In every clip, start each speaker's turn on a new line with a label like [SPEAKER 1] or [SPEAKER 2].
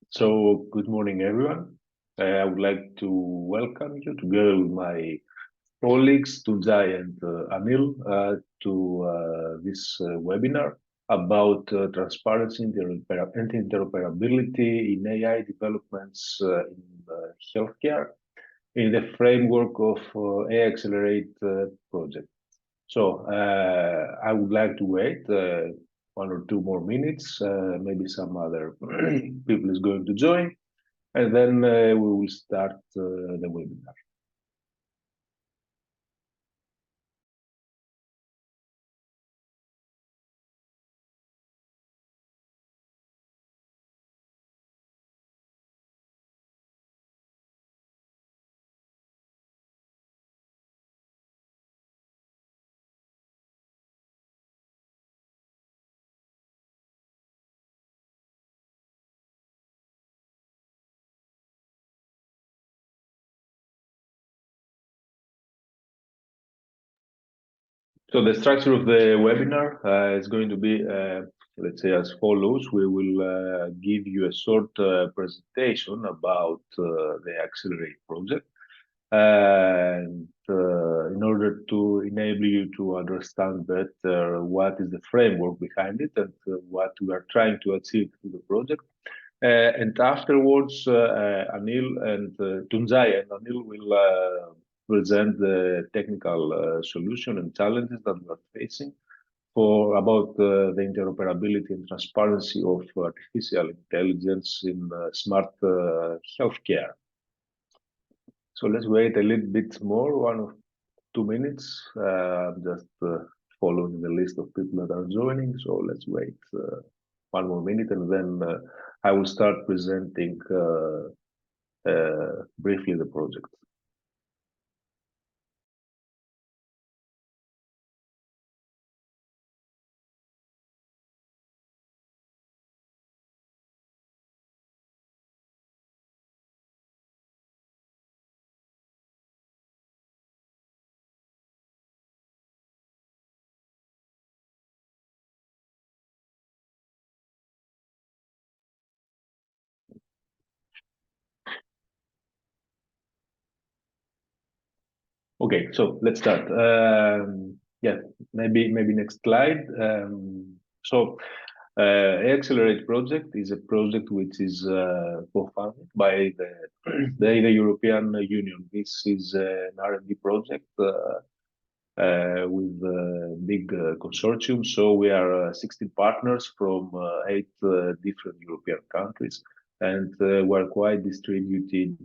[SPEAKER 1] So, good morning, everyone. I would like to welcome you together with my colleagues, Tunjai and Anil, to this webinar about transparency and interoperability in AI developments in healthcare in the framework of AI Accelerate project. So I would like to wait 1 or 2 more minutes. Maybe some other people is going to join, and then we will start the webinar. So the structure of the webinar is going to be, let's say, as follows. We will give you a short presentation about the Accelerate project. And in order to enable you to understand better what is the framework behind it and what we are trying to achieve through the project. And afterwards, Anil and Tunjai and Anil will present the technical solution and challenges that we are facing for about the interoperability and transparency of artificial intelligence in smart healthcare. So let's wait a little bit more, 1 or 2 minutes. Just following the list of people that are joining. So let's wait 1 more minute, and then I will start presenting briefly the project. Okay, so let's start. Yeah, maybe next slide. So Accelerate project is a project which is co-funded by the European Union. This is an R&D project with a big consortium. So we are 16 partners from 8 different European countries, and we're quite distributed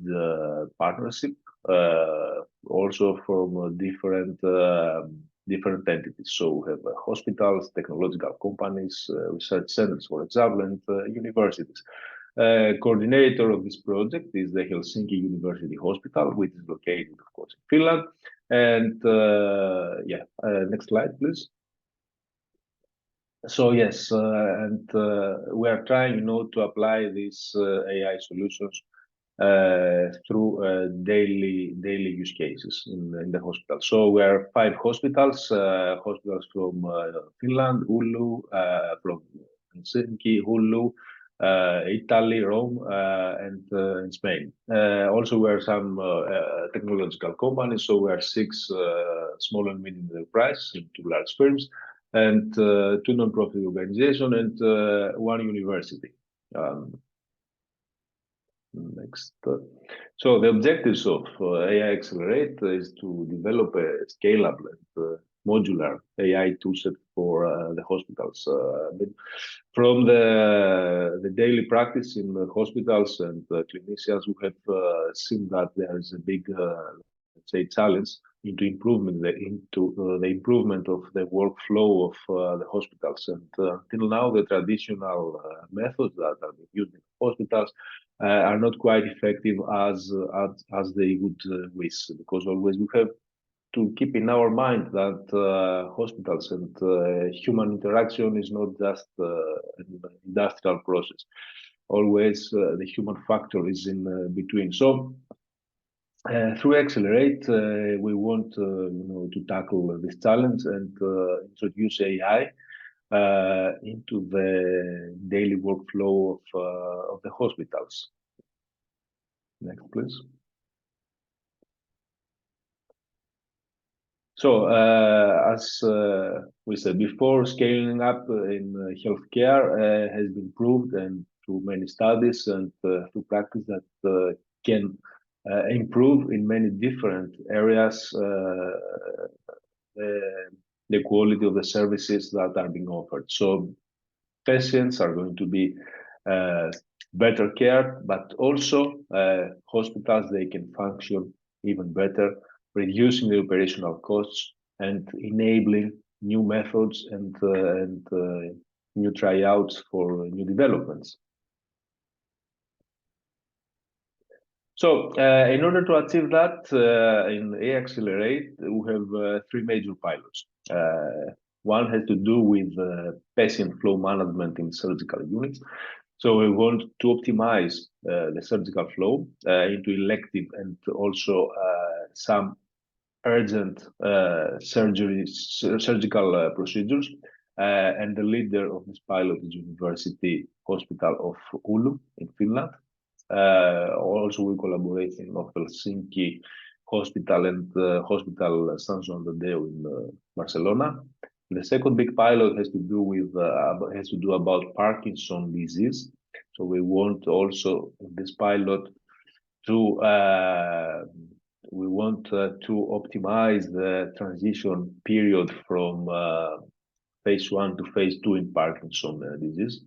[SPEAKER 1] partnership, also from different entities. So we have hospitals, technological companies, research centers, for example, and universities. Coordinator of this project is the Helsinki University Hospital, which is located, of course, in Finland. And next slide, please. So yes, we are trying, to apply these AI solutions through daily use cases in the hospital. So we are 5 hospitals, from Finland, Oulu, from Helsinki, Oulu, Italy, Rome, and in Spain. Also, we are some technological companies. So we are 6 small and medium enterprises and 2 large firms, and 2 non-profit organizations, and 1 university. Next. So the objectives of AI Accelerate is to develop a scalable and modular AI toolset for the hospitals. From the daily practice in the hospitals and clinicians, we have seen that there is a big, let's say, challenge into the improvement of the workflow of the hospitals. And until now, the traditional methods that are being used in hospitals are not quite effective as they would wish, because always we have to keep in our mind that hospitals and human interaction is not just an industrial process. Always the human factor is in between. So through Accelerate, we want to tackle this challenge and introduce AI into the daily workflow of the hospitals. Next, please. So, as we said before, scaling up in healthcare has been proved, and through many studies and through practice, that can improve in many different areas the quality of the services that are being offered. So, patients are going to be better cared, but also hospitals, they can function even better, reducing the operational costs and enabling new methods and new tryouts for new developments. So, in order to achieve that, in Accelerate, we have three major pilots. One has to do with patient flow management in surgical units. So we want to optimize the surgical flow into elective and also some urgent surgical procedures. And the leader of this pilot is University Hospital of Oulu in Finland. Also, we collaborate in Helsinki Hospital and Hospital San Juan de Déu in Barcelona. The second big pilot has to do about Parkinson's disease. So we want also this pilot to optimize the transition period from phase 1 to phase 2 in Parkinson's disease.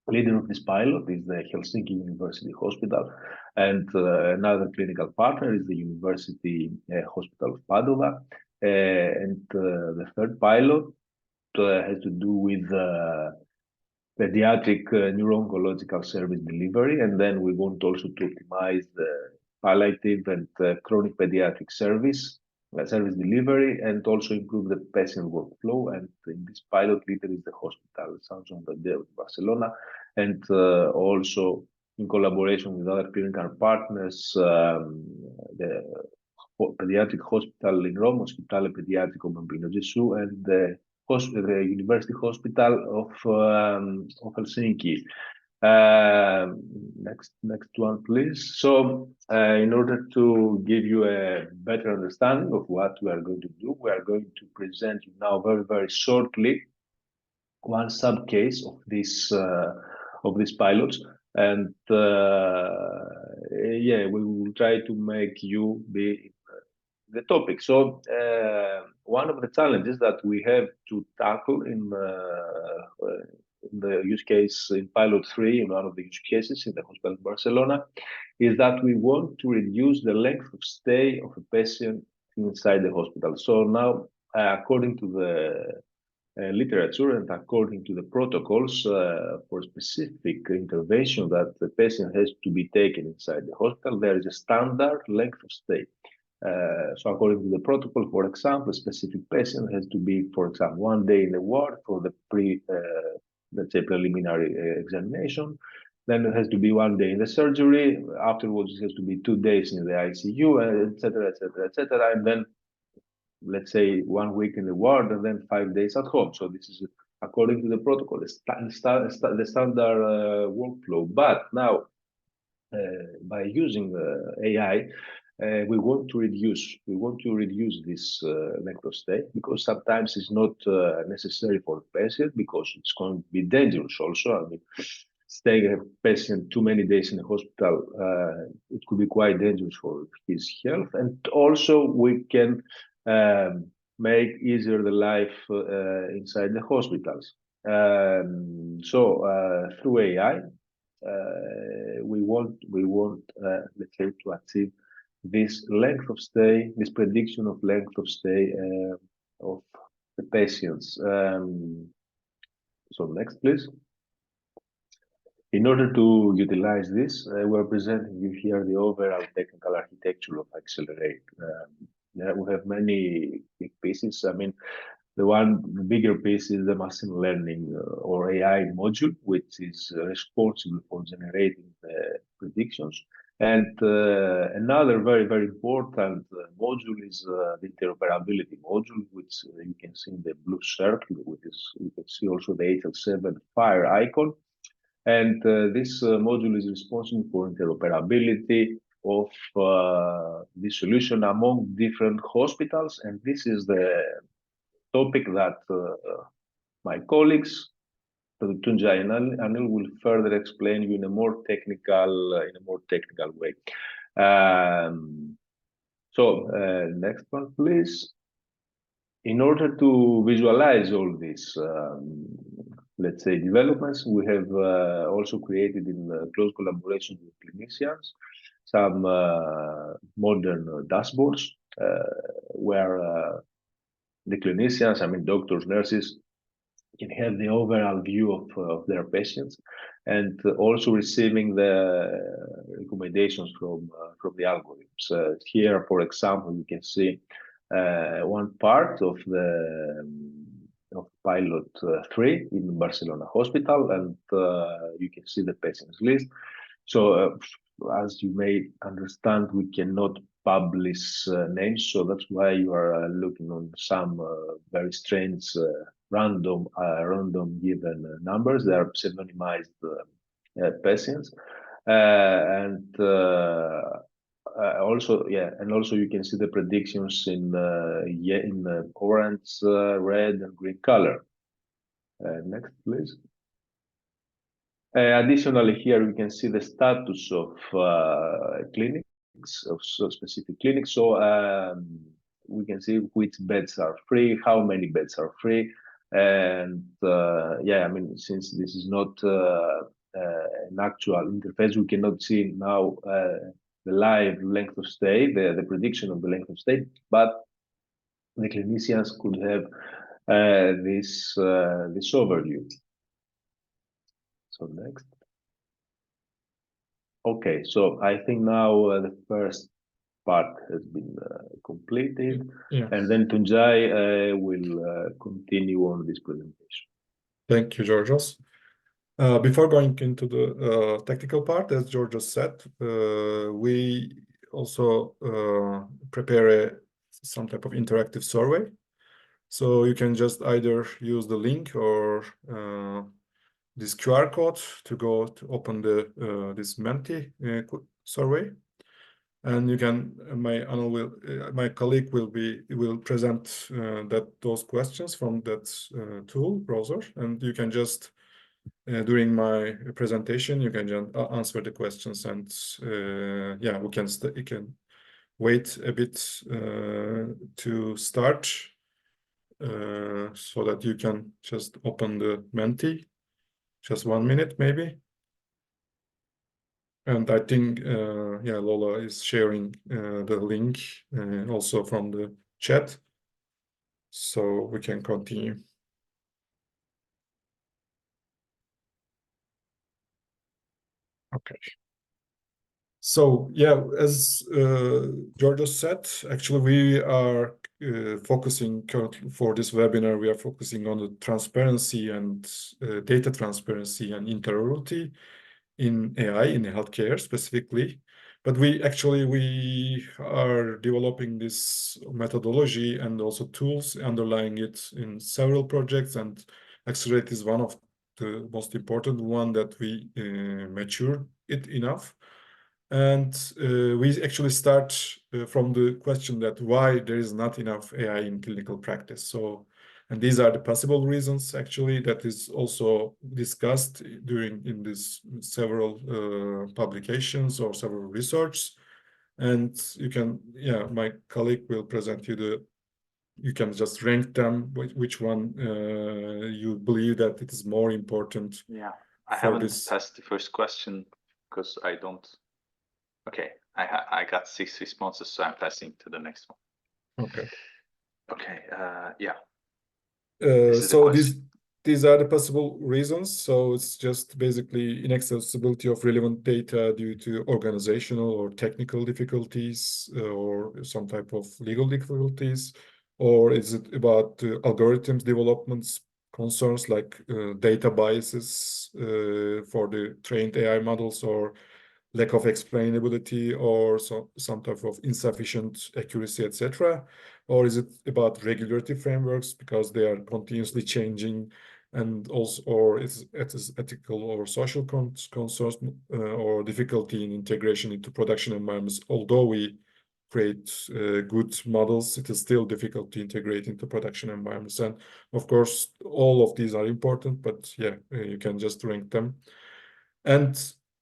[SPEAKER 1] Leader of this pilot is the Helsinki University Hospital, and another clinical partner is the University Hospital of Padova. And the third pilot has to do with pediatric neuro-oncological service delivery, and then we want also to optimize the palliative and chronic pediatric service delivery, and also improve the patient workflow. And in this pilot, leader is the Hospital San Juan de Déu in Barcelona, and also in collaboration with other clinical partners, the pediatric hospital in Rome, Ospedale Pediatrico Bambino Gesù, and the University Hospital of Helsinki. Next one, please. So, in order to give you a better understanding of what we are going to do, we are going to present you now very, very shortly one sub case of these pilots, and yeah, we will try to make you be the topic. So one of the challenges that we have to tackle in the use case in pilot 3, in one of the use cases in the hospital in Barcelona, is that we want to reduce the length of stay of a patient inside the hospital. So now, according to the literature and according to the protocols for specific intervention that the patient has to be taken inside the hospital, there is a standard length of stay. So according to the protocol, for example, a specific patient has to be, for example, 1 day in the ward for the let's say preliminary examination. Then it has to be 1 day in the surgery. Afterwards, it has to be 2 days in the ICU, etc., etc., etc. And then, let's say, 1 week in the ward, and then 5 days at home. So this is according to the protocol, the standard workflow. But now, by using AI, we want to reduce this length of stay, because sometimes it's not necessary for the patient, because it's going to be dangerous also. I mean, staying a patient too many days in the hospital, it could be quite dangerous for his health. And also we can make easier the life inside the hospitals. So through AI, we want let's say, to achieve this length of stay, this prediction of length of stay of the patients. So next, please. In order to utilize this, we're presenting you here the overall technical architecture of Accelerate. We have many big pieces. I mean, the bigger piece is the machine learning or AI module, which is responsible for generating the predictions. And another very, very important module is the interoperability module, which you can see in the blue circle, which is, you can see also the HL7 fire icon. And this module is responsible for interoperability of the solution among different hospitals. And this is the topic that my colleagues, Tunja and Anil, will further explain you in a more technical way. Next one, please. In order to visualize all these, let's say, developments, we have also created in close collaboration with clinicians some modern dashboards where the clinicians, I mean doctors, nurses, can have the overall view of their patients, and also receiving the recommendations from the algorithms. Here, for example, you can see one part of the of pilot 3 in Barcelona hospital, and you can see the patients list. So as you may understand, we cannot publish names, so that's why you are looking on some very strange random given numbers. They are pseudonymized patients, and also you can see the predictions in orange, red, and green color. Next, please. Additionally, here we can see the status of clinics, of specific clinics. So we can see which beds are free, how many beds are free, and I mean, since this is not an actual interface, we cannot see now the live length of stay, the prediction of the length of stay, but the clinicians could have this overview. So next. Okay, so I think now the first part has been completed, and then Tunjai will continue on this presentation.
[SPEAKER 2] Thank you, Georgios. Before going into the technical part, as Georgios said, we also prepare some type of interactive survey. So you can just either use the link or this QR code to go to open the this Menti survey, and you can my colleague will present those questions from that tool browser, and you can just during my presentation you can just answer the questions, and we can wait a bit to start so that you can just open the Menti. Just 1 minute, maybe. And I think, Lola is sharing the link also from the chat, so we can continue. Okay. So, as Georgios said, actually we are focusing currently for this webinar, we are focusing on the transparency and data transparency and interoperability in AI, in healthcare specifically. But we are developing this methodology and also tools underlying it in several projects, and Accelerate is one of the most important one that we matured it enough. And we actually start from the question that why there is not enough AI in clinical practice. So, and these are the possible reasons actually that is also discussed in this several publications or several research. And you can, my colleague will present you you can just rank them, which one you believe that it is more important.
[SPEAKER 3] Yeah, I haven't passed the first question because I don't. Okay, I got 6 responses, so I'm passing to the next one.
[SPEAKER 2] Okay.
[SPEAKER 3] Okay,
[SPEAKER 2] so these are the possible reasons. So it's just basically inaccessibility of relevant data due to organizational or technical difficulties or some type of legal difficulties, or is it about algorithms developments concerns like data biases for the trained AI models, or lack of explainability or some type of insufficient accuracy, etc.? Or is it about regulatory frameworks because they are continuously changing, and also, or is it ethical or social concerns or difficulty in integration into production environments? Although we create good models, it is still difficult to integrate into production environments. And of course, all of these are important, but yeah, you can just rank them. And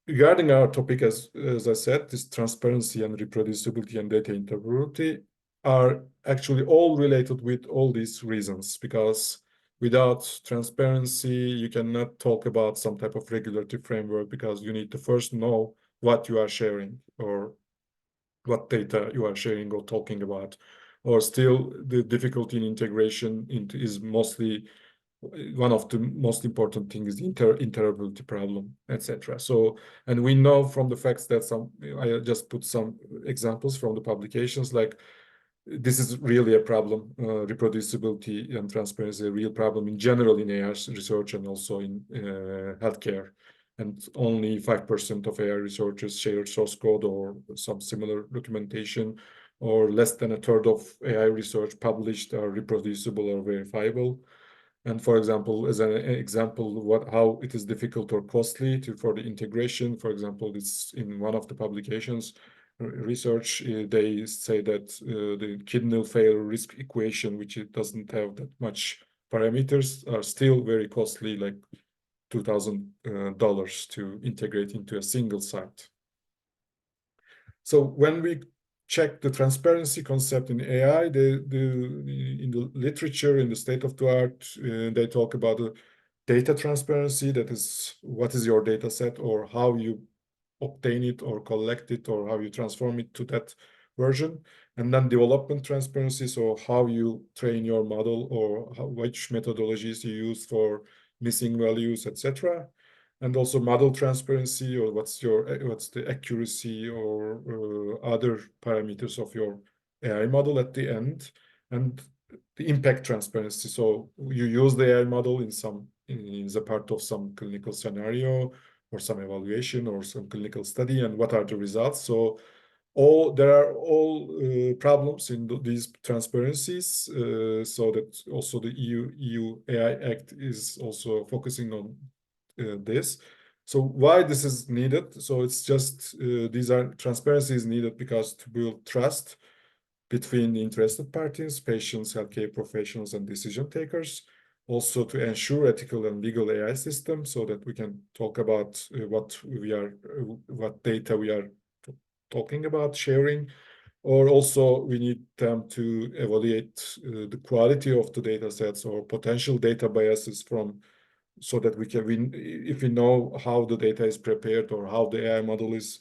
[SPEAKER 2] regarding our topic, as I said, this transparency and reproducibility and data interoperability are actually all related with all these reasons, because without transparency, you cannot talk about some type of regulatory framework, because you need to first know what you are sharing or what data you are sharing or talking about. Or still, the difficulty in integration is mostly one of the most important things, the interoperability problem, etc. So, and we know from the facts that I just put some examples from the publications, like this is really a problem. Reproducibility and transparency is a real problem in general in AI research and also in healthcare. And only 5% of AI researchers share source code or some similar documentation, or less than a third of AI research published are reproducible or verifiable. And for example, as an example, how it is difficult or costly for the integration. For example, it's in one of the publications research, they say that the kidney failure risk equation, which it doesn't have that much parameters, are still very costly, like $2,000 to integrate into a single site. So when we check the transparency concept in AI, in the literature, in the state of the art, they talk about data transparency. That is, what is your data set, or how you obtain it or collect it, or how you transform it to that version. And then development transparency, so how you train your model, or which methodologies you use for missing values, etc. And also model transparency, or what's the accuracy or other parameters of your AI model at the end. And the impact transparency, so you use the AI model in the part of some clinical scenario or some evaluation or some clinical study, and what are the results. So there are problems in these transparencies, so that also the EU AI Act is also focusing on this. So why this is needed? So it's just transparency is needed because to build trust between interested parties, patients, healthcare professionals, and decision takers. Also to ensure ethical and legal AI systems, so that we can talk about what data we are talking about sharing. Or also we need them to evaluate the quality of the data sets or potential data biases so that if we know how the data is prepared or how the AI model is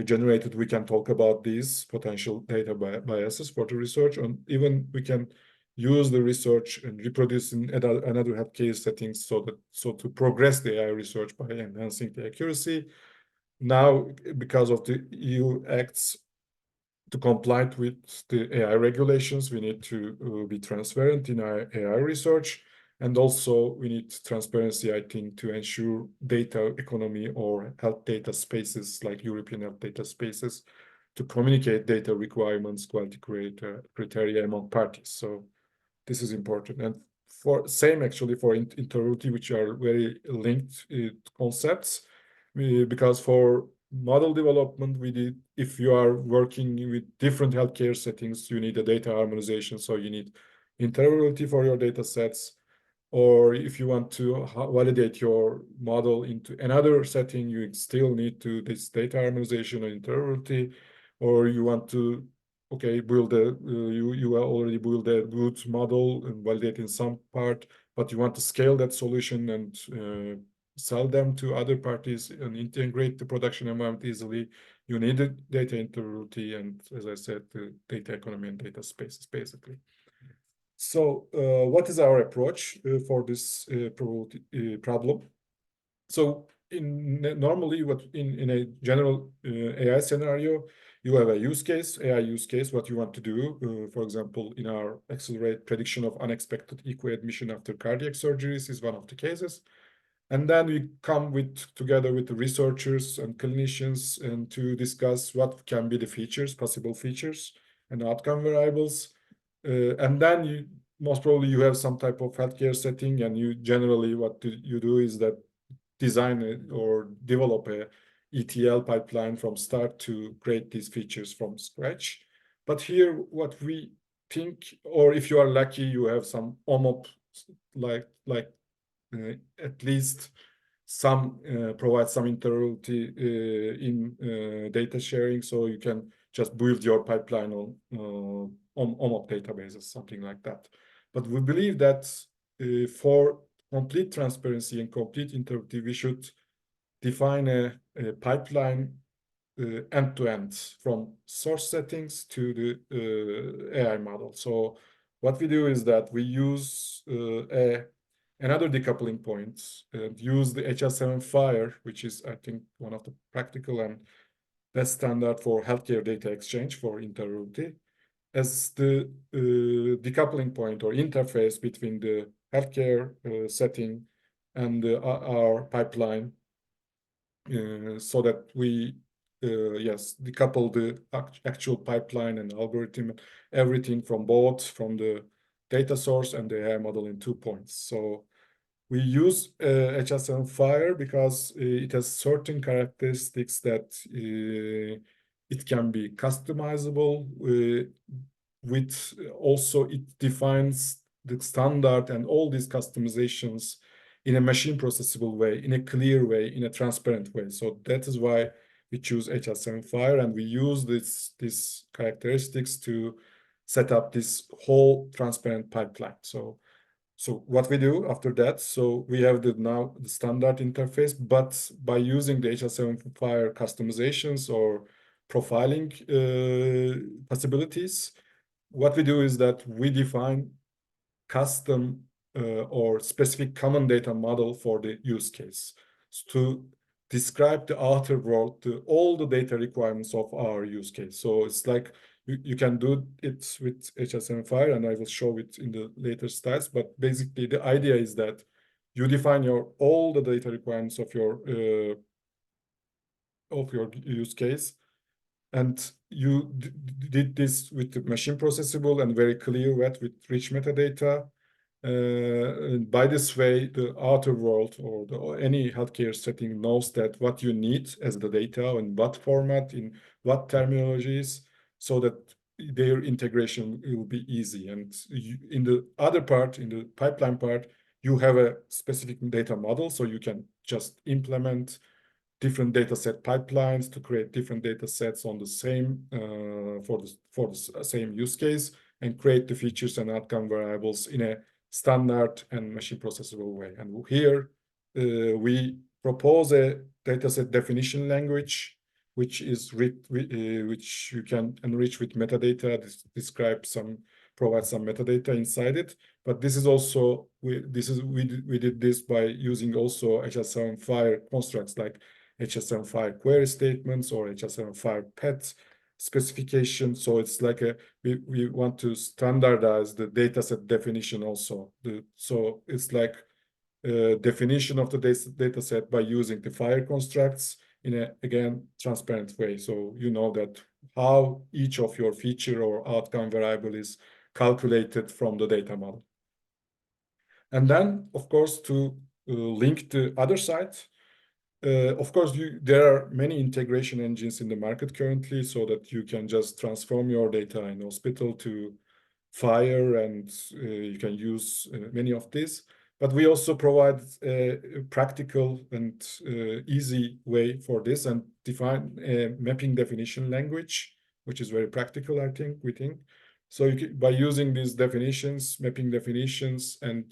[SPEAKER 2] generated, we can talk about these potential data biases for the research, and even we can use the research and reproduce in another healthcare settings, so to progress the AI research by enhancing the accuracy. Now, because of the EU acts, to comply with the AI regulations, we need to be transparent in our AI research. And also we need transparency, I think, to ensure data economy or health data spaces like European health data spaces to communicate data requirements, quality criteria among parties. So this is important. And same actually for interoperability, which are very linked concepts, because for model development, if you are working with different healthcare settings, you need a data harmonization. So you need interoperability for your data sets. Or if you want to validate your model into another setting, you still need this data harmonization and interoperability. Or you want to, you already build a good model and validate in some part, but you want to scale that solution and sell them to other parties and integrate the production environment easily. You need the data interoperability and, as I said, the data economy and data spaces, basically. So what is our approach for this problem? So normally, in a general AI scenario, you have a AI use case, what you want to do. For example, in our accelerate prediction of unexpected echo admission after cardiac surgeries is one of the cases. And then we come together with the researchers and clinicians and to discuss what can be the features, possible features and outcome variables. And then most probably you have some type of healthcare setting, and you generally what you do is that design it or develop a ETL pipeline from start to create these features from scratch. But here, what we think, or if you are lucky, you have some OMOP, at least some provide some interoperability in data sharing, so you can just build your pipeline on OMOP databases, something like that. But we believe that for complete transparency and complete interoperability, we should define a pipeline end-to-end from source settings to the AI model. So what we do is that we use another decoupling point and use the HL7 FHIR, which is, I think, one of the practical and best standard for healthcare data exchange for interoperability, as the decoupling point or interface between the healthcare setting and our pipeline, so that we decouple the actual pipeline and algorithm, everything from the data source and the AI model in 2 points. So we use HL7 FHIR because it has certain characteristics that it can be customizable, with also it defines the standard and all these customizations in a machine processable way, in a clear way, in a transparent way. So that is why we choose HL7 FHIR, and we use these characteristics to set up this whole transparent pipeline. So what we do after that, so we have now the standard interface, but by using the HL7 FHIR customizations or profiling possibilities, what we do is that we define custom or specific common data model for the use case to describe the outer world, all the data requirements of our use case. So it's like you can do it with HL7 FHIR, and I will show it in the later slides. But basically, the idea is that you define all the data requirements of your use case, and you did this with the machine processable and very clear with rich metadata. And by this way, the outer world or any healthcare setting knows that what you need as the data, in what format, in what terminologies, so that their integration will be easy. And in the other part, in the pipeline part, you have a specific data model, so you can just implement different data set pipelines to create different data sets on the same for the same use case, and create the features and outcome variables in a standard and machine processable way. And here we propose a dataset definition language, which you can enrich with metadata, provide some metadata inside it. But this is also we did this by using also HL7 FHIR constructs like HL7 FHIR query statements or HL7 FHIR pet specification. So it's like we want to standardize the dataset definition also. So it's like a definition of the dataset by using the FHIR constructs in a, again, transparent way. So you know that how each of your feature or outcome variable is calculated from the data model. And then, of course, to link the other side, of course, there are many integration engines in the market currently, so that you can just transform your data in hospital to FHIR, and you can use many of these. But we also provide a practical and easy way for this, and define a mapping definition language, which is very practical, we think. So by using these definitions, mapping definitions, and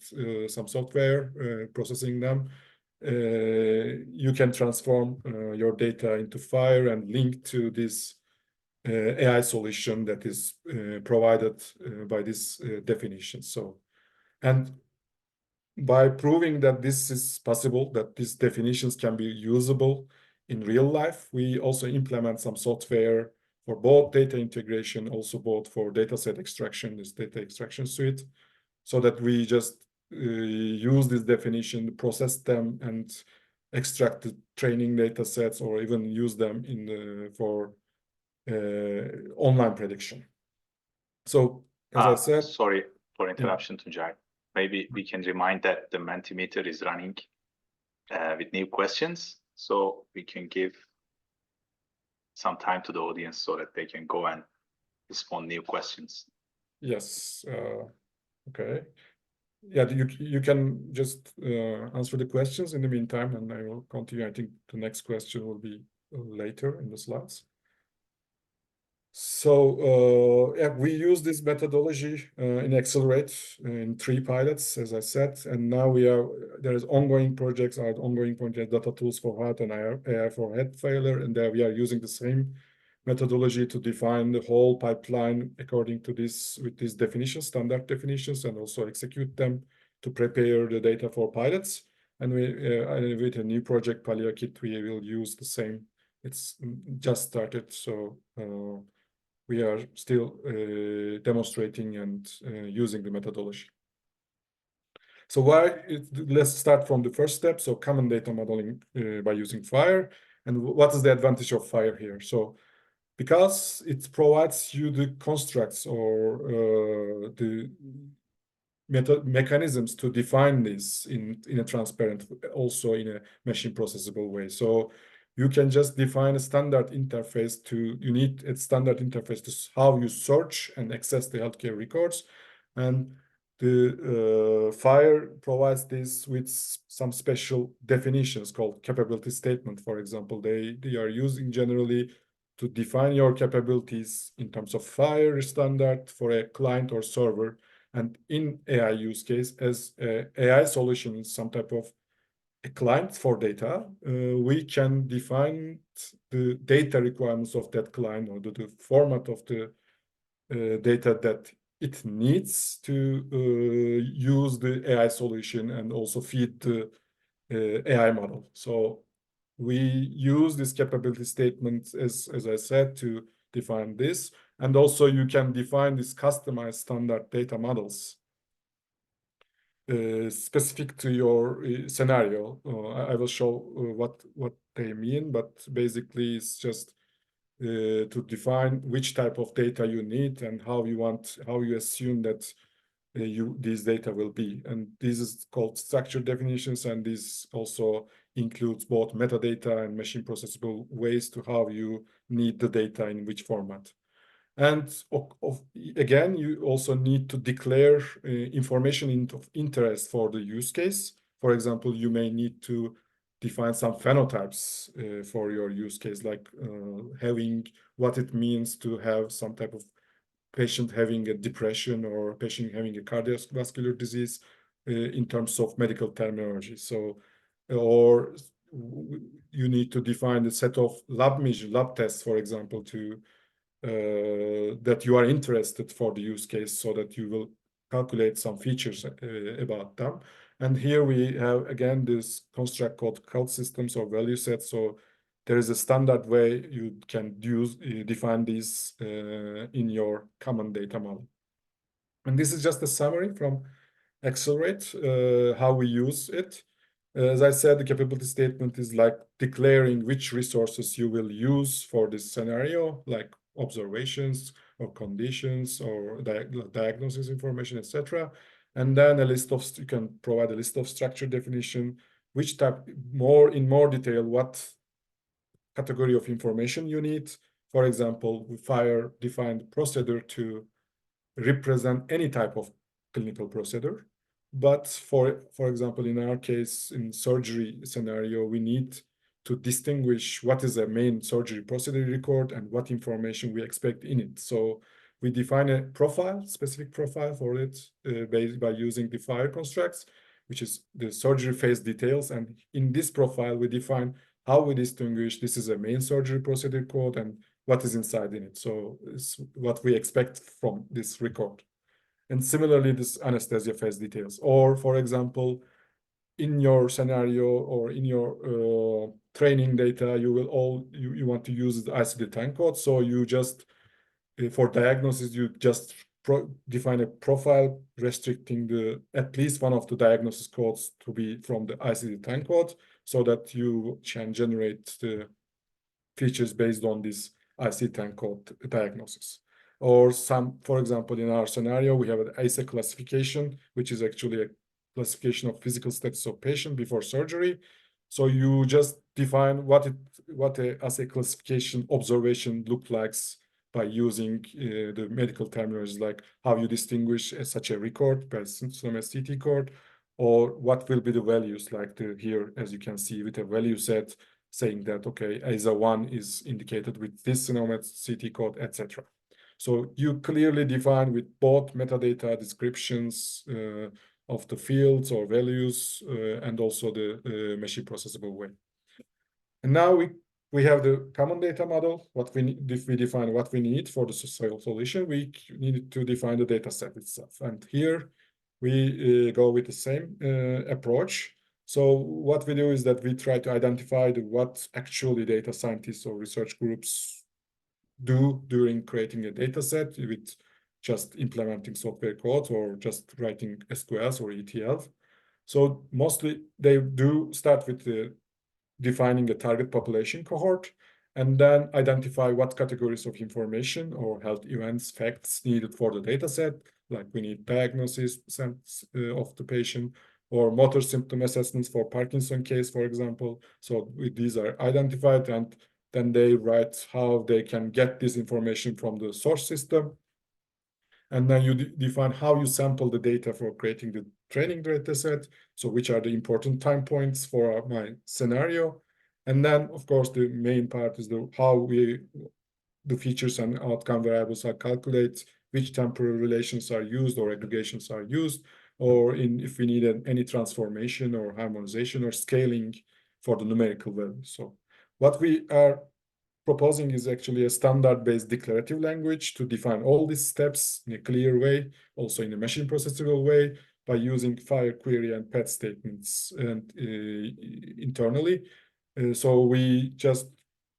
[SPEAKER 2] some software processing them, you can transform your data into FHIR and link to this AI solution that is provided by this definition. So, and by proving that this is possible, that these definitions can be usable in real life, we also implement some software for both data integration, also both for dataset extraction, this data extraction suite, so that we just use this definition, process them, and extract the training data sets, or even use them for online prediction. So, as I said,
[SPEAKER 3] sorry for interruption, Tuncay. Maybe we can remind that the Mentimeter is running with new questions, so we can give some time to the audience so that they can go and respond new questions.
[SPEAKER 2] Yes. Okay. Yeah, you can just answer the questions in the meantime, and I will continue. I think the next question will be later in the slides. So yeah, we use this methodology in Accelerate in 3 pilots, as I said, and now there is ongoing projects, data tools for heart and AI for heart failure, and there we are using the same methodology to define the whole pipeline according to with these definitions, standard definitions, and also execute them to prepare the data for pilots. And with a new project, PalliaKit, we will use the same. It's just started, so we are still demonstrating and using the methodology. So let's start from the first step. So common data modeling by using FHIR. And what is the advantage of FHIR here? So because it provides you the constructs or the mechanisms to define this in a transparent, also in a machine processable way. So you can just define a standard interface you need a standard interface to how you search and access the healthcare records. And the FHIR provides this with some special definitions called capability statement. For example, they are using generally to define your capabilities in terms of FHIR standard for a client or server. And in AI use case, as AI solution is some type of a client for data, we can define the data requirements of that client, or the format of the data that it needs to use the AI solution and also feed the AI model. So we use this capability statement, as I said, to define this. And also you can define these customized standard data models specific to your scenario. I will show what they mean, but basically it's just to define which type of data you need and how you assume that these data will be. And this is called structure definitions, and this also includes both metadata and machine processable ways to how you need the data in which format. And again, you also need to declare information of interest for the use case. For example, you may need to define some phenotypes for your use case, like having what it means to have some type of patient having a depression or patient having a cardiovascular disease in terms of medical terminology. So, or you need to define a set of lab tests, for example, to that you are interested for the use case, so that you will calculate some features about them. And here we have, again, this construct called cult systems or value sets. So there is a standard way you can define these in your common data model. And this is just a summary from Accelerate, how we use it. As I said, the capability statement is like declaring which resources you will use for this scenario, like observations or conditions or diagnosis information, etc. And then you can provide a list of structure definition, which type in more detail, what category of information you need. For example, FHIR defined procedure to represent any type of clinical procedure. But for example, in our case, in surgery scenario, we need to distinguish what is a main surgery procedure record and what information we expect in it. So we define a specific profile for it by using the FHIR constructs, which is the surgery phase details. And in this profile, we define how we distinguish this is a main surgery procedure code and what is inside in it. So it's what we expect from this record. And similarly, this anesthesia phase details. Or for example, in your scenario or in your training data, you want to use the ICD-10 code. So you just, for diagnosis, you just define a profile restricting at least one of the diagnosis codes to be from the ICD-10 code, so that you can generate the features based on this ICD-10 code diagnosis. Or for example, in our scenario, we have an ISA classification, which is actually a classification of physical status of patient before surgery. So you just define what a assay classification observation looks like by using the medical terminology, like how you distinguish such a record by from a CT code, or what will be the values, like here, as you can see, with a value set saying that, okay, ISA1 is indicated with this CT code, etc. So you clearly define with both metadata descriptions of the fields or values and also the machine processable way. And now we have the common data model. What we need, if we define what we need for the solution, we need to define the data set itself. And here we go with the same approach. So what we do is that we try to identify what actually data scientists or research groups do during creating a data set with just implementing software code or just writing SQLs or ETL. So mostly they do start with defining a target population cohort, and then identify what categories of information or health events, facts needed for the data set, like we need diagnosis of the patient, or motor symptom assessments for Parkinson case, for example. So these are identified, and then they write how they can get this information from the source system. And then you define how you sample the data for creating the training data set. So which are the important time points for my scenario. And then, of course, the main part is how the features and outcome variables are calculated, which temporal relations are used or aggregations are used, or if we need any transformation or harmonization or scaling for the numerical value. So what we are proposing is actually a standard-based declarative language to define all these steps in a clear way, also in a machine processable way, by using fire query and path statements and internally. So we just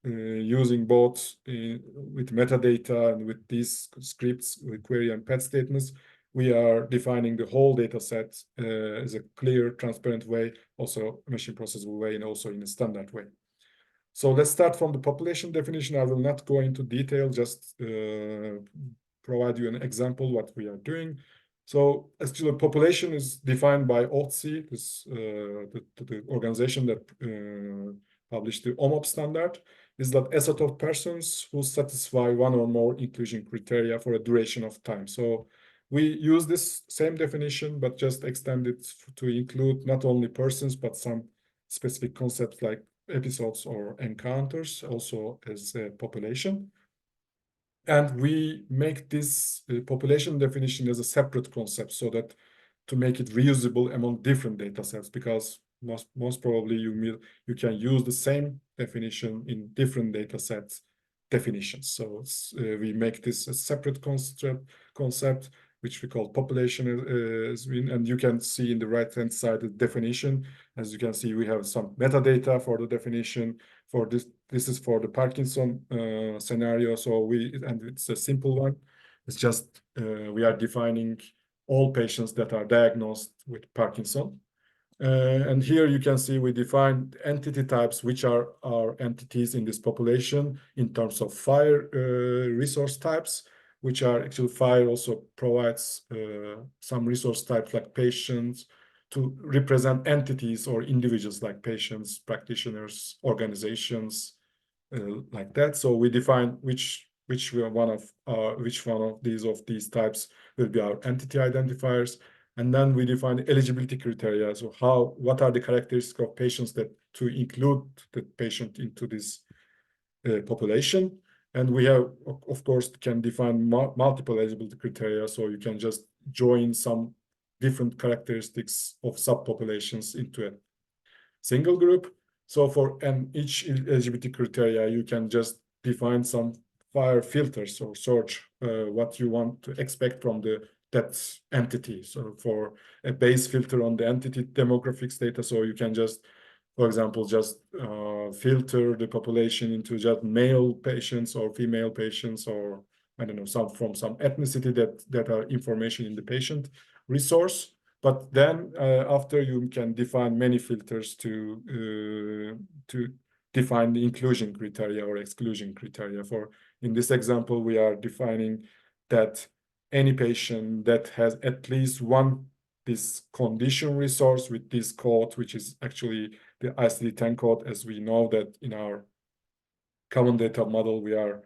[SPEAKER 2] using both with metadata and with these scripts, with query and path statements, we are defining the whole data set as a clear, transparent way, also machine processable way, and also in a standard way. So let's start from the population definition. I will not go into detail, just provide you an example what we are doing. So actually, population is defined by OTC, the organization that published the OMOP standard, is that a set of persons who satisfy one or more inclusion criteria for a duration of time. So we use this same definition, but just extend it to include not only persons, but some specific concepts like episodes or encounters also as a population. And we make this population definition as a separate concept, so that to make it reusable among different data sets, because most probably you can use the same definition in different data sets definitions. So we make this a separate concept which we call population, and you can see in the right-hand side the definition. As you can see, we have some metadata for the definition. For this is for the Parkinson scenario. So and it's a simple one. It's just we are defining all patients that are diagnosed with Parkinson. And here you can see we define entity types, which are our entities in this population in terms of FHIR resource types, which are actually FHIR also provides some resource types like patients to represent entities or individuals like patients, practitioners, organizations, like that. So we define which one of these types will be our entity identifiers. And then we define eligibility criteria. So what are the characteristics of patients to include the patient into this population? And we have, of course, can define multiple eligibility criteria. So you can just join some different characteristics of subpopulations into a single group. So for each eligibility criteria, you can just define some FHIR filters or search what you want to expect from that entity. So for a base filter on the entity demographics data, so you can just, for example, just filter the population into just male patients or female patients or I don't know, from some ethnicity that are information in the patient resource. But then after you can define many filters to define the inclusion criteria or exclusion criteria. For in this example, we are defining that any patient that has at least one this condition resource with this code, which is actually the ICD-10 code, as we know that in our common data model, we are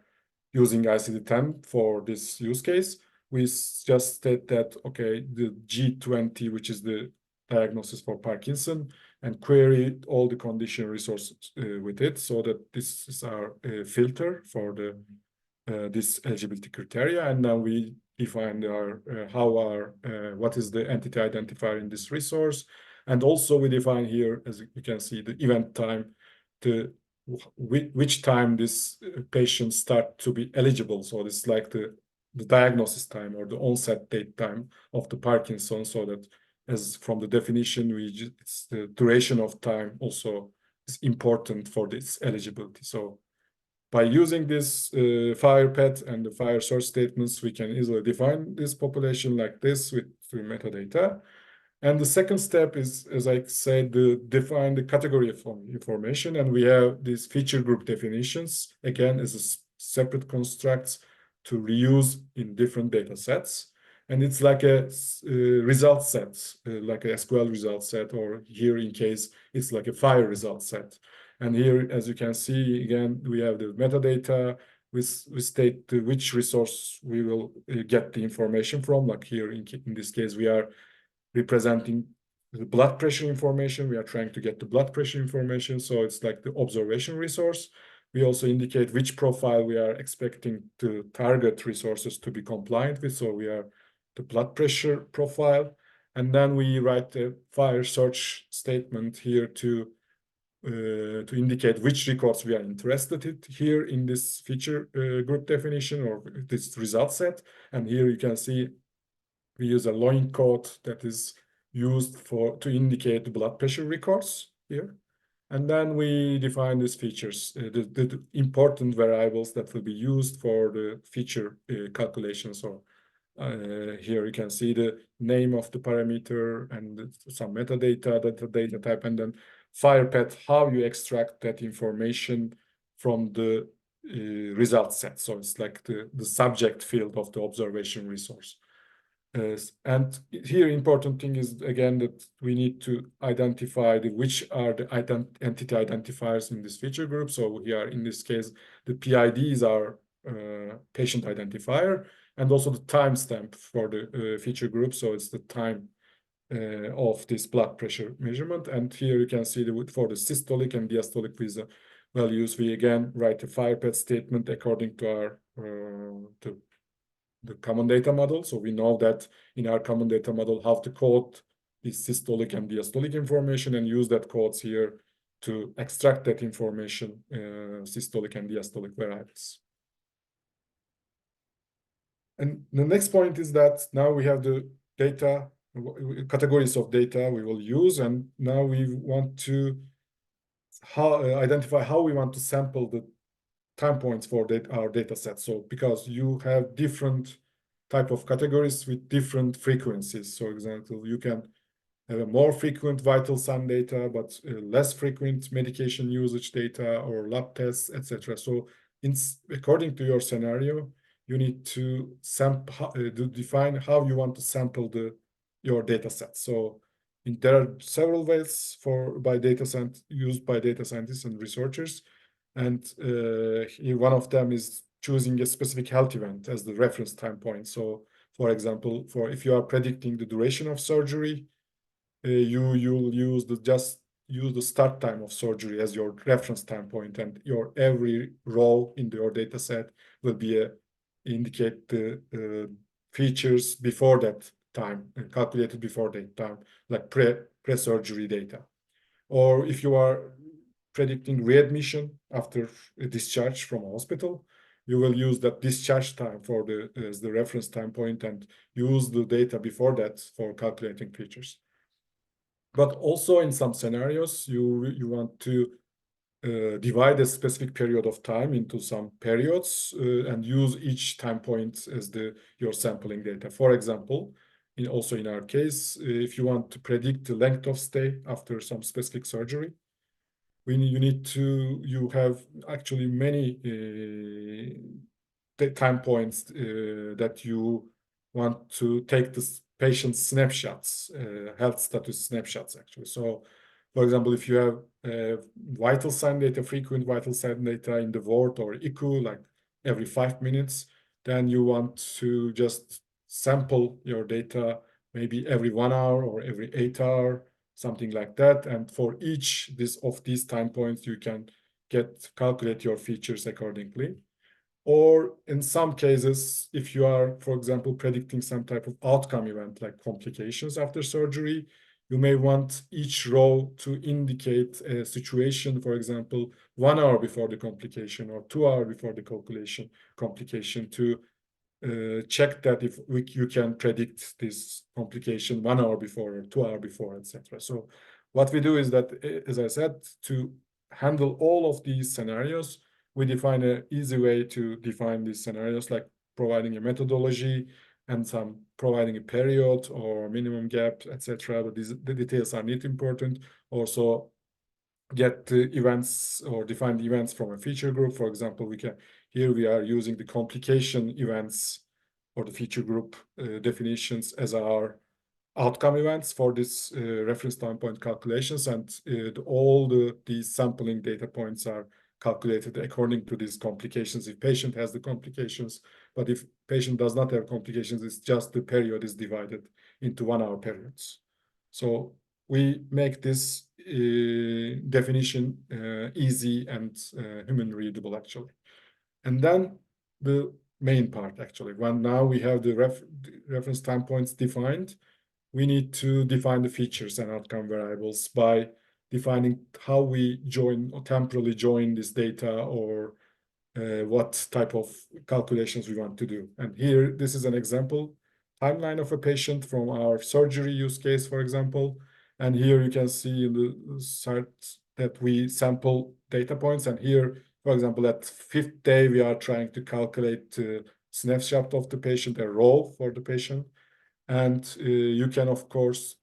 [SPEAKER 2] using ICD-10 for this use case. We just state that, okay, the G20, which is the diagnosis for Parkinson, and query all the condition resources with it, so that this is our filter for the this eligibility criteria. And now we define our what is the entity identifier in this resource. And also we define here, as you can see, the event time, which time this patient start to be eligible. So this is like the diagnosis time or the onset date time of the Parkinson, so that as from the definition, it's the duration of time also is important for this eligibility. So by using this FIRE-PET and the FIRE source statements, we can easily define this population like this through metadata. And the second step is, as I said, define the category of information. And we have these feature group definitions, again, as a separate constructs to reuse in different data sets. And it's like a result set, like a SQL result set, or here in case, it's like a FIRE result set. And here, as you can see, again, we have the metadata. We state which resource we will get the information from. Like here, in this case, we are representing the blood pressure information. We are trying to get the blood pressure information. So it's like the observation resource. We also indicate which profile we are expecting to target resources to be compliant with. So we are the blood pressure profile. And then we write a FIRE search statement here to indicate which records we are interested in here in this feature group definition or this result set. And here you can see we use a LOIN code that is used to indicate the blood pressure records here. And then we define these features, the important variables that will be used for the feature calculation. So here you can see the name of the parameter and some metadata, the data type, and then FIRE-PET, how you extract that information from the result set. So it's like the subject field of the observation resource. And here important thing is, again, that we need to identify which are the entity identifiers in this feature group. So here, in this case, the PIDs are patient identifier, and also the timestamp for the feature group. So it's the time of this blood pressure measurement. And here you can see for the systolic and diastolic values, we again write a FIRE-PET statement according to our the common data model. So we know that in our common data model how to code this systolic and diastolic information, and use that codes here to extract that information, systolic and diastolic variables. And the next point is that now we have the data, categories of data we will use, and now we want to identify how we want to sample the time points for our data set. So because you have different type of categories with different frequencies. So, for example, you can have a more frequent vital sign data, but less frequent medication usage data or lab tests, etc. So, according to your scenario, you need to define how you want to sample your data set. So, there are several ways used by data scientists and researchers. And one of them is choosing a specific health event as the reference time point. So, for example, if you are predicting the duration of surgery, you'll use the start time of surgery as your reference time point, and your every row in your data set will be indicate the features before that time and calculated before that time, like pre-surgery data. Or if you are predicting readmission after a discharge from a hospital, you will use that discharge time as the reference time point and use the data before that for calculating features. But also in some scenarios, you want to divide a specific period of time into some periods and use each time point as your sampling data. For example, also in our case, if you want to predict the length of stay after some specific surgery, you have actually many time points that you want to take the patient snapshots, health status snapshots actually. So, for example, if you have vital sign data, frequent vital sign data in the ward or ICU, like every 5 minutes, then you want to just sample your data maybe every 1 hour or every 8 hours, something like that. And for each of these time points, you can calculate your features accordingly. Or in some cases, if you are, for example, predicting some type of outcome event like complications after surgery, you may want each row to indicate a situation, for example, 1 hour before the complication or 2 hours before the complication to check that if you can predict this complication 1 hour before or 2 hours before, etc. So what we do is that, as I said, to handle all of these scenarios, we define an easy way to define these scenarios, like providing a methodology and providing a period or minimum gap, etc. But the details are not important. Also, get the events or define the events from a feature group. For example, here we are using the complication events or the feature group definitions as our outcome events for this reference time point calculations, and all these sampling data points are calculated according to these complications if patient has the complications. But if patient does not have complications, it's just the period is divided into 1 hour periods. So we make this definition easy and human readable actually. And then the main part actually, when now we have the reference time points defined, we need to define the features and outcome variables by defining how we join or temporally join this data, or what type of calculations we want to do. And here, this is an example timeline of a patient from our surgery use case, for example. And here you can see in the chart that we sample data points. And here, for example, at 5th day, we are trying to calculate the snapshot of the patient, a row for the patient. And you can, of course,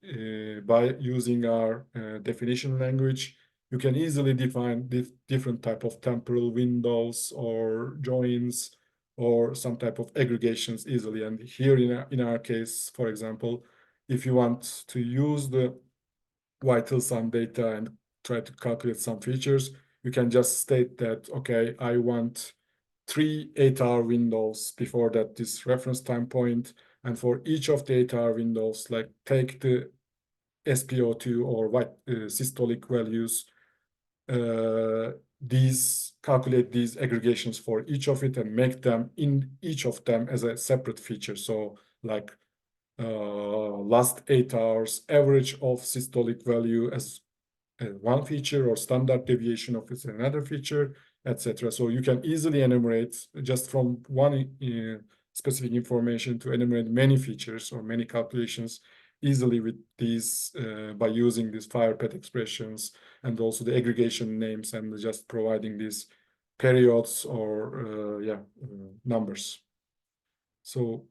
[SPEAKER 2] by using our definition language, you can easily define different type of temporal windows or joins or some type of aggregations easily. And here in our case, for example, if you want to use the vital sign data and try to calculate some features, you can just state that, okay, I want 3 8-hour windows before that, this reference time point. And for each of the 8-hour windows, like take the SpO2 or systolic values, calculate these aggregations for each of it and make them in each of them as a separate feature. So like last 8 hours average of systolic value as one feature, or standard deviation of it's another feature, etc. So you can easily enumerate just from one specific information to enumerate many features or many calculations easily with these by using these FirePath expressions and also the aggregation names and just providing these periods or numbers. So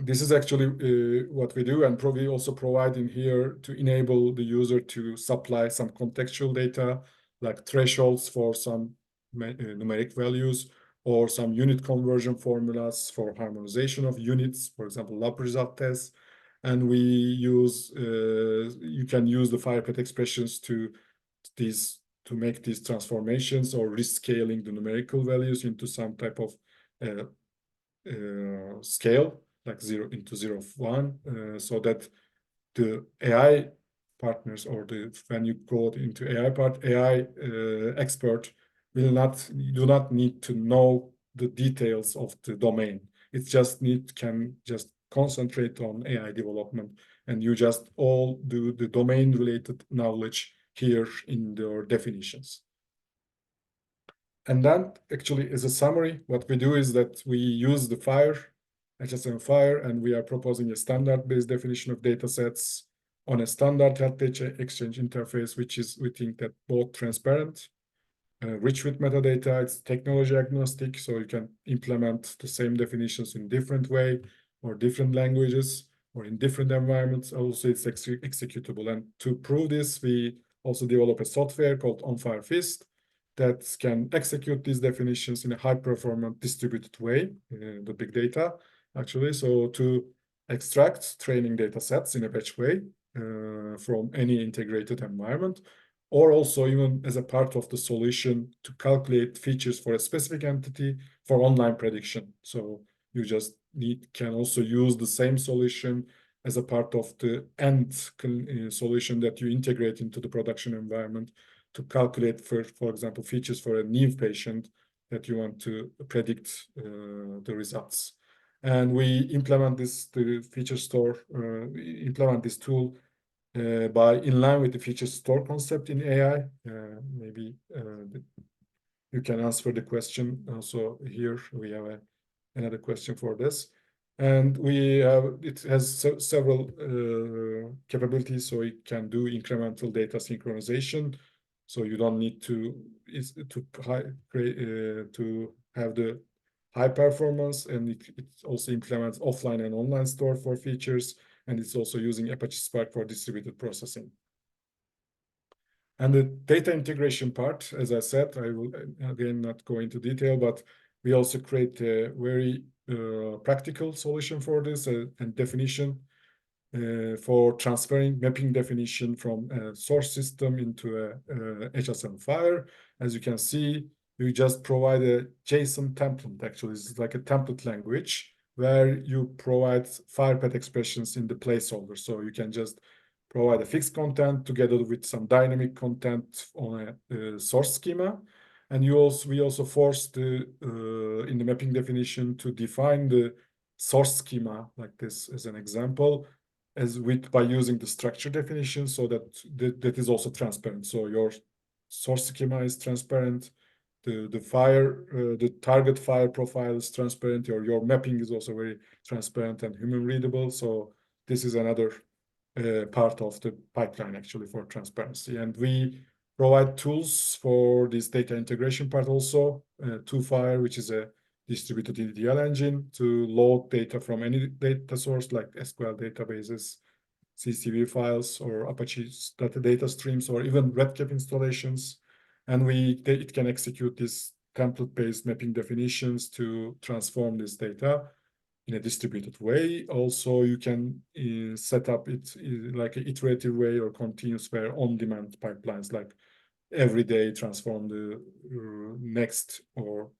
[SPEAKER 2] this is actually what we do, and we also provide in here to enable the user to supply some contextual data like thresholds for some numeric values or some unit conversion formulas for harmonization of units, for example, lab result tests. And we use, you can use the FirePath expressions to make these transformations or rescaling the numerical values into some type of scale, like 0 into 0 of 1, so that the AI partners or when you go into AI expert do not need to know the details of the domain. It can just concentrate on AI development, and you just all do the domain related knowledge here in your definitions. And then actually as a summary, what we do is that we use the HSM FHIR, and we are proposing a standard-based definition of data sets on a standard health data exchange interface, which is, we think, that both transparent rich with metadata. It's technology agnostic, so you can implement the same definitions in different way or different languages or in different environments. Also, it's executable. And to prove this, we also develop a software called On-Fire Fist that can execute these definitions in a high-performance distributed way, the big data, actually. So to extract training data sets in a batch way from any integrated environment, or also even as a part of the solution to calculate features for a specific entity for online prediction. So you just can also use the same solution as a part of the end solution that you integrate into the production environment to calculate, for example, features for a new patient that you want to predict the results. And we implement the feature store, implement this tool by in line with the feature store concept in AI. Maybe you can answer the question. Also here we have another question for this. And it has several capabilities, so it can do incremental data synchronization. So you don't need to have the high performance, and it also implements offline and online store for features, and it's also using Apache Spark for distributed processing. And the data integration part, as I said, I will again not go into detail, but we also create a very practical solution for this and definition for transferring mapping definition from a source system into a HSM file. As you can see, we just provide a JSON template. Actually, it's like a template language where you provide file path expressions in the placeholder. So you can just provide a fixed content together with some dynamic content on a source schema. And we also force in the mapping definition to define the source schema like this as an example, by using the structure definition, so that is also transparent. So your source schema is transparent. The target file profile is transparent. Your mapping is also very transparent and human readable. So this is another part of the pipeline actually for transparency. And we provide tools for this data integration part also. 2Fire, which is a distributed ETL engine to load data from any data source like SQL databases, CSV files, or Apache data streams, or even RedCap installations. And it can execute these template-based mapping definitions to transform this data in a distributed way. Also, you can set up it like an iterative way or continuous way on-demand pipelines, like every day transform the next or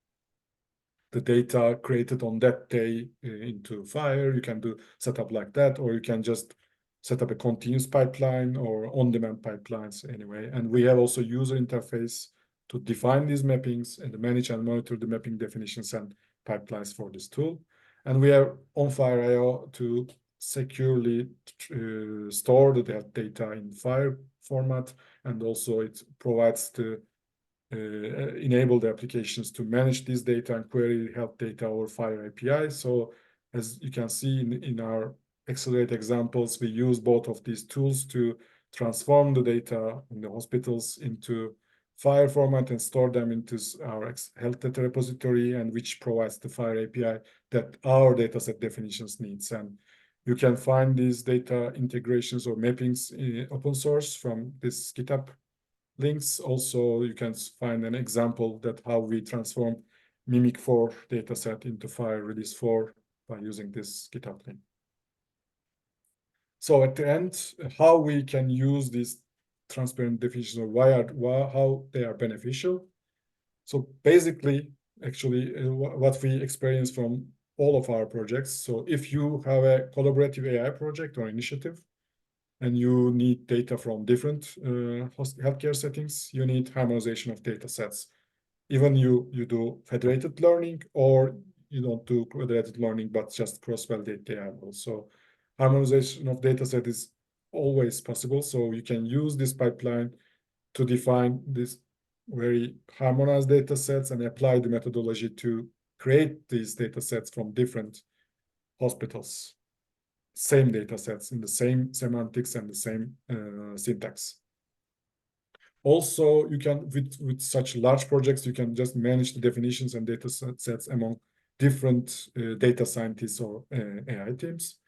[SPEAKER 2] the data created on that day into Fire. You can set up like that, or you can just set up a continuous pipeline or on-demand pipelines anyway. And we have also user interface to define these mappings and manage and monitor the mapping definitions and pipelines for this tool. And we have On-Fire.io to securely store the data in Fire format, and also it provides the enable the applications to manage this data and query health data over Fire API. So as you can see in our Accelerate examples, we use both of these tools to transform the data in the hospitals into Fire format and store them into our health data repository, and which provides the Fire API that our dataset definitions needs. And you can find these data integrations or mappings in open source from this GitHub links. Also, you can find an example that how we transform Mimic 4 dataset into Fire Release 4 by using this GitHub link. So at the end, how we can use these transparent definitions, or how they are beneficial. So basically, actually, what we experience from all of our projects. So if you have a collaborative AI project or initiative, and you need data from different healthcare settings, you need harmonization of data sets. Even you do federated learning, or you don't do federated learning, but just cross-validate the models. So harmonization of data set is always possible. So you can use this pipeline to define this very harmonized data sets and apply the methodology to create these data sets from different hospitals. Same data sets in the same semantics and the same syntax. Also, you can, with such large projects, you can just manage the definitions and data sets among different data scientists or AI teams.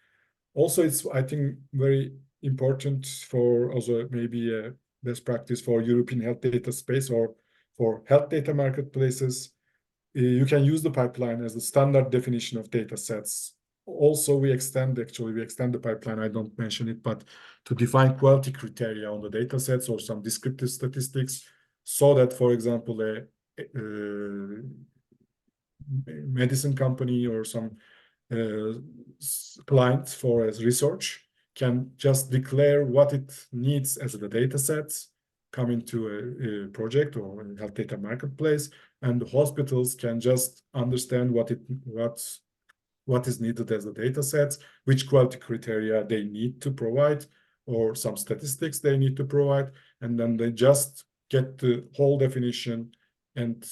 [SPEAKER 2] Also, it's, I think, very important for also maybe a best practice for European health data space or for health data marketplaces. You can use the pipeline as the standard definition of data sets. Also, we extend the pipeline, I don't mention it, but to define quality criteria on the data sets or some descriptive statistics, so that, for example, a medicine company or some client for as research can just declare what it needs as the data sets coming to a project or a health data marketplace, and the hospitals can just understand what is needed as the data sets, which quality criteria they need to provide, or some statistics they need to provide, and then they just get the whole definition and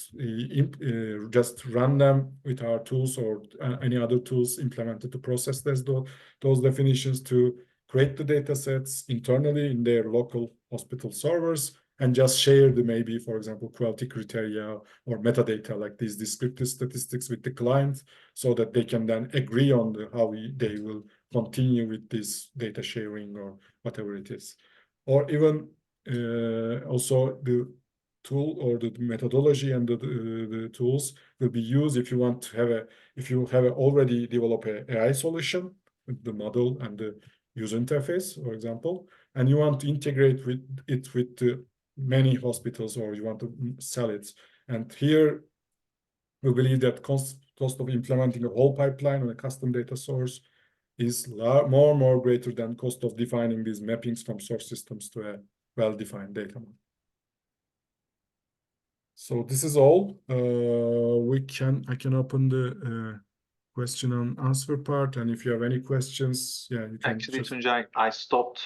[SPEAKER 2] just run them with our tools or any other tools implemented to process those definitions to create the data sets internally in their local hospital servers and just share the maybe, for example, quality criteria or metadata like these descriptive statistics with the client so that they can then agree on how they will continue with this data sharing or whatever it is. Or even also the tool or the methodology and the tools will be used if you want to have if you have already developed an AI solution with the model and the user interface, for example, and you want to integrate with many hospitals or you want to sell it. And here we believe that cost of implementing a whole pipeline on a custom data source is more greater than cost of defining these mappings from source systems to a well-defined data model. So this is all. I can open the question and answer part, and if you have any questions, yeah, you can.
[SPEAKER 3] Actually, Tuncay, I stopped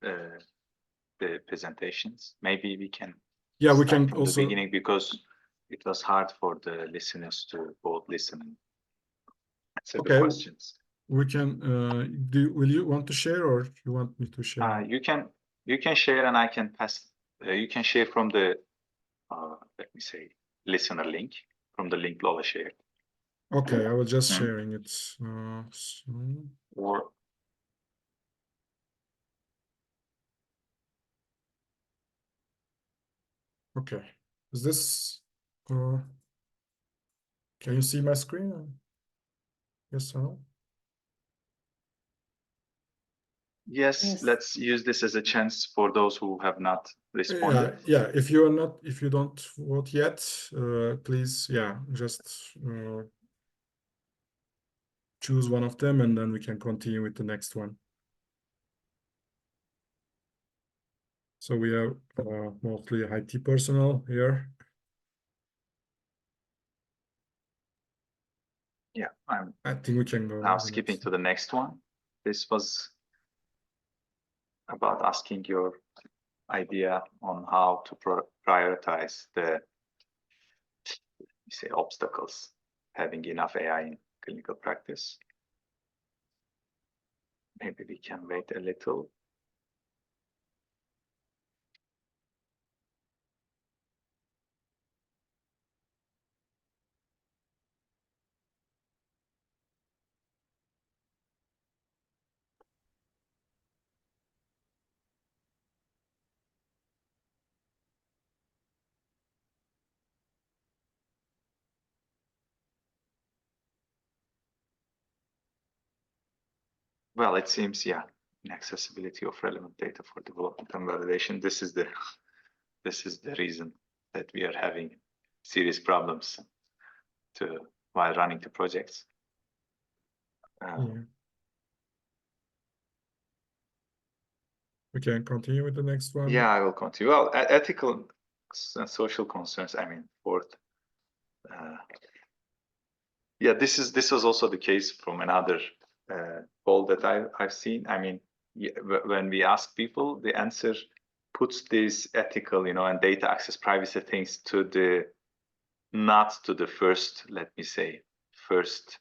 [SPEAKER 3] the presentations. Maybe we can
[SPEAKER 2] we
[SPEAKER 3] start
[SPEAKER 2] can
[SPEAKER 3] from
[SPEAKER 2] also
[SPEAKER 3] the beginning because it was hard for the listeners to both listen and answer the questions.
[SPEAKER 2] We can. Will you want to share, or you want me to share?
[SPEAKER 3] You can share, and I can pass. You can share from the let me say listener link from the link Lola shared.
[SPEAKER 2] Okay, I was just sharing it.
[SPEAKER 3] Or
[SPEAKER 2] okay, is this? Can you see my screen? Yes or no?
[SPEAKER 3] yes, let's use this as a chance for those who have not responded.
[SPEAKER 2] Yeah. If you don't vote yet, please, just choose one of them, and then we can continue with the next one. So we have mostly IT personnel here.
[SPEAKER 3] Yeah,
[SPEAKER 2] I think we can go.
[SPEAKER 3] Now skipping to the next one. This was about asking your idea on how to prioritize the obstacles having enough AI in clinical practice. Maybe we can wait a little. Well, it seems, inaccessibility of relevant data for development and validation. This is the reason that we are having serious problems while running the projects.
[SPEAKER 2] We can continue with the next one.
[SPEAKER 3] Yeah, I will continue. Well, ethical and social concerns. I mean, fourth. This was also the case from another poll that I've seen. I mean, when we ask people, the answer puts these ethical, and data access privacy things not to the first, let me say, first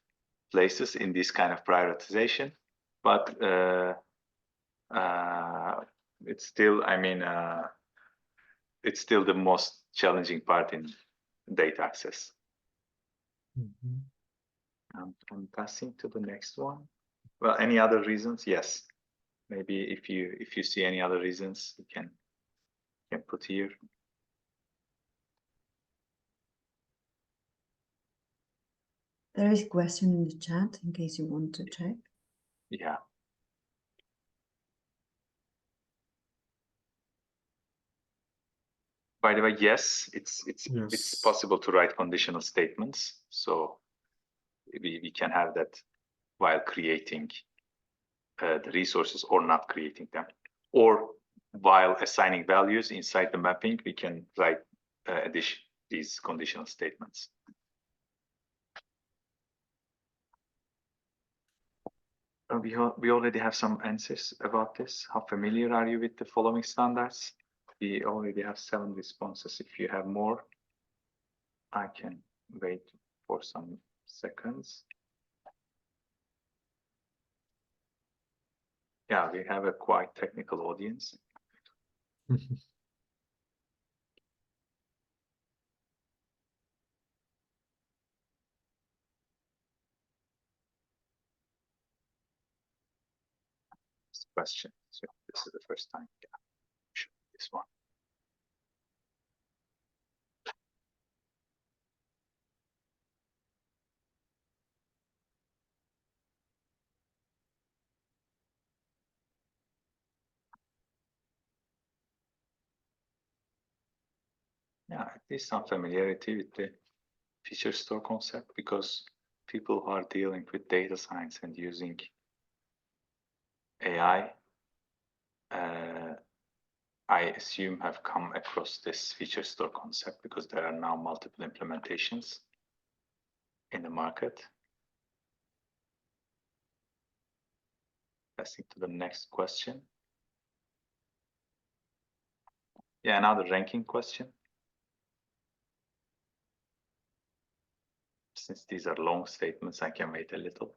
[SPEAKER 3] places in this kind of prioritization, but it's still, I mean, it's still the most challenging part in data access. I'm passing to the next one. Well, any other reasons? Yes. Maybe if you see any other reasons, you can put here.
[SPEAKER 4] There is a question in the chat in case you want to check.
[SPEAKER 3] Yeah. By the way, yes, it's possible to write conditional statements. So we can have that while creating the resources or not creating them, or while assigning values inside the mapping, we can write these conditional statements. We already have some answers about this. How familiar are you with the following standards? We already have 7 responses. If you have more, I can wait for some seconds. Yeah, we have a quite technical audience. Question. So this is the first time. Yeah, sure. This one. Yeah, at least some familiarity with the feature store concept, because people who are dealing with data science and using AI, I assume have come across this feature store concept, because there are now multiple implementations in the market. Passing to the next question. Yeah, another ranking question. Since these are long statements, I can wait a little.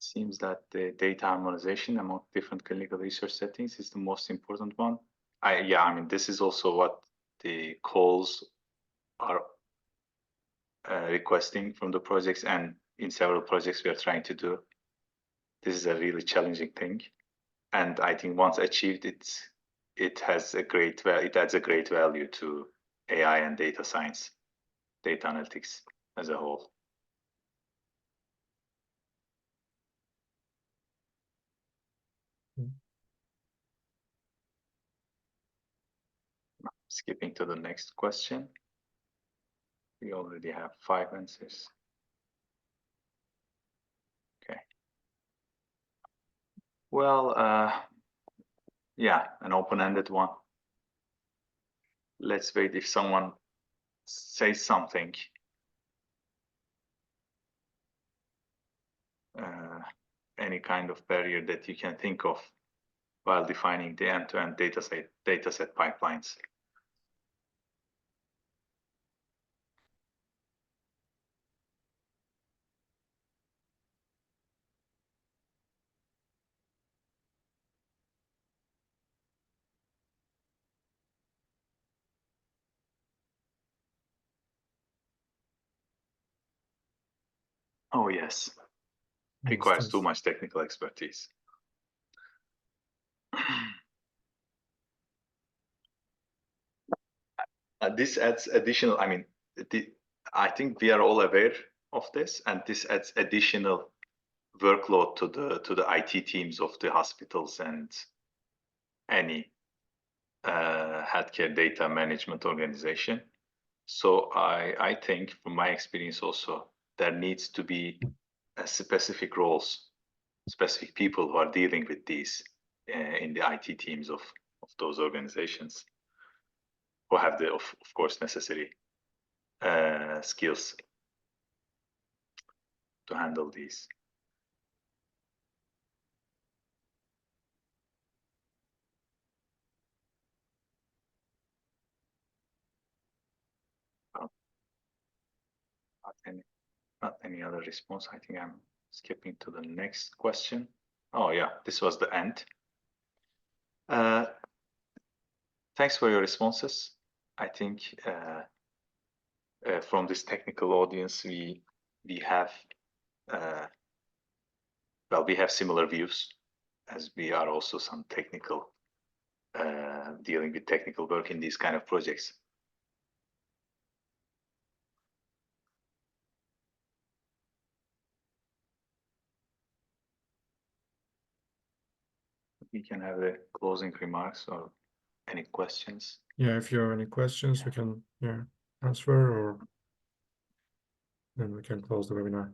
[SPEAKER 3] Seems that the data harmonization among different clinical research settings is the most important one. Yeah, I mean, this is also what the calls are requesting from the projects, and in several projects we are trying to do. This is a really challenging thing, and I think once achieved, it adds a great value to AI and data science, data analytics as a whole. Skipping to the next question. We already have 5 answers. Okay. Well, yeah, an open-ended one. Let's wait if someone says something. Any kind of barrier that you can think of while defining the end-to-end dataset pipelines. Oh yes, requires too much technical expertise. This adds additional, I mean, I think we are all aware of this, and this adds additional workload to the IT teams of the hospitals and any healthcare data management organization. So I think from my experience also, there needs to be specific roles, specific people who are dealing with these in the IT teams of those organizations, who have the, of course, necessary skills to handle these. Not any other response. I think I'm skipping to the next question. Oh yeah, this was the end. Thanks for your responses. I think from this technical audience, we have well, we have similar views, as we are also some technical dealing with technical work in these kind of projects. We can have the closing remarks or any questions.
[SPEAKER 2] Yeah, if you have any questions, we can answer, or then we can close the webinar.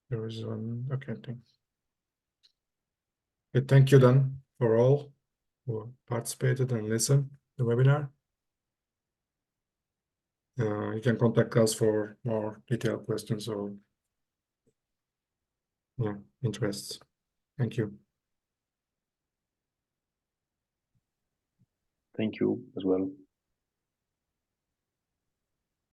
[SPEAKER 2] There is one. Okay, thanks. Okay, thank you then for all who participated and listened to the webinar. You can contact us for more detailed questions or interests. Thank you.
[SPEAKER 1] Thank you as well.